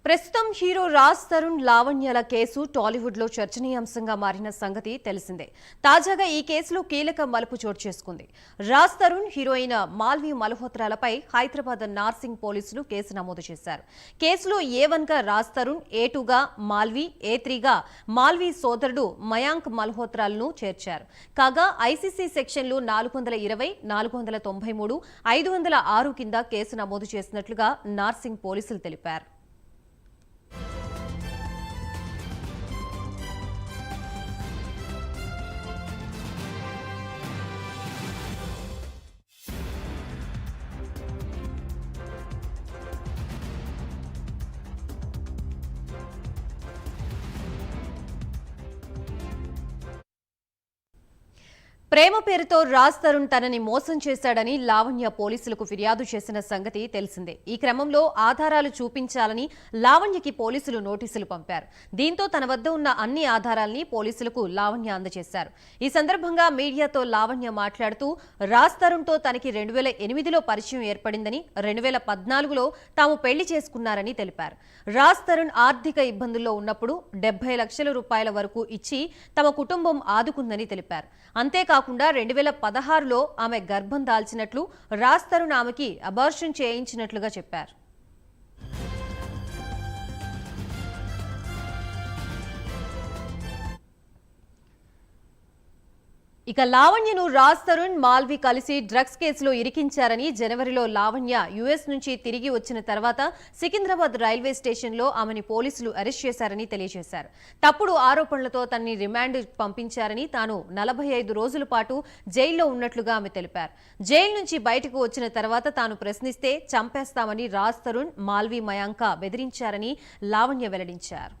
ప్రస్తుతం hero Raj Tarun లావణ్యల case Tollywood లో చర్చనీయాంశంగా మారిన సంగతి తెలిసిందే. తాజాగా ఈ కేసులో కీలక మలుపు చోటు చేసుకుంది. రాజ్ తరుణ్ హీరోయిన్ మాల్వి మల్హోత్రాలపై హైదరాబాద్ నార్సింగ్ పోలీసులు కేసు నమోదు చేశారు. కేసులో A1 గా రాజ్ తరుణ్, A2 గా మాల్వి, A3 గా మాల్వి సోదరుడు మయాంక్ మల్హోత్రాలను చేర్చారు. కాగా ఐసీసీ సెక్షన్లు 420, 493, 506 కింద కేసు నమోదు చేసినట్లుగా నార్సింగ్ పోలీసులు తెలిపారు. ప్రేమ పేరుతో రాజ్ తరుణ్ తనని మోసం చేశాడని లావణ్య పోలీసులకు ఫిర్యాదు చేసిన సంగతి తెలిసిందే. ఈ క్రమంలో ఆధారాలు చూపించాలని లావణ్యకి పోలీసులు నోటీసులు పంపారు. దీంతో తన వద్ద ఉన్న అన్ని ఆధారాల్ని పోలీసులకు లావణ్య అందజేశారు. ఈ సందర్భంగా మీడియాతో లావణ్య మాట్లాడుతూ రాజ్ తరుణ్తో తనకి 2008లో పరిచయం ఏర్పడిందని, 2014లో తాము పెళ్లి చేసుకున్నారని తెలిపారు. రాజ్ తరుణ్ ఆర్థిక ఇబ్బందుల్లో ఉన్నప్పుడు 70 లక్షల రూపాయల వరకు ఇచ్చి తమ కుటుంబం ఆదుకుందని తెలిపారు. అంతేకాకుండా 2016లో ఆమె గర్భం దాల్చినట్లు, రాజ్ తరుణ్ ఆమెకి అబార్షన్ చేయించినట్లుగా చెప్పారు. ఇక లావణ్యను రాజ్ తరుణ్, మాల్వి కలిసి డ్రగ్స్ కేసులో ఇరికించారని, జనవరిలో లావణ్య యుఎస్ నుంచి తిరిగి వచ్చిన తర్వాత సికింద్రాబాద్ రైల్వే స్టేషన్లో ఆమెని పోలీసులు అరెస్ట్ చేశారని తెలియజేశారు. తప్పుడు ఆరోపణలతో తనని రిమాండ్ పంపించారని, తాను 45 రోజుల పాటు జైల్లో ఉన్నట్లుగా ఆమె తెలిపారు. జైలు నుంచి బయటకు వచ్చిన తర్వాత తాను ప్రశ్నిస్తే చంపేస్తామని రాజ్ తరుణ్, మాల్వి, మయాంక బెదిరించారని లావణ్య వెల్లడించారు.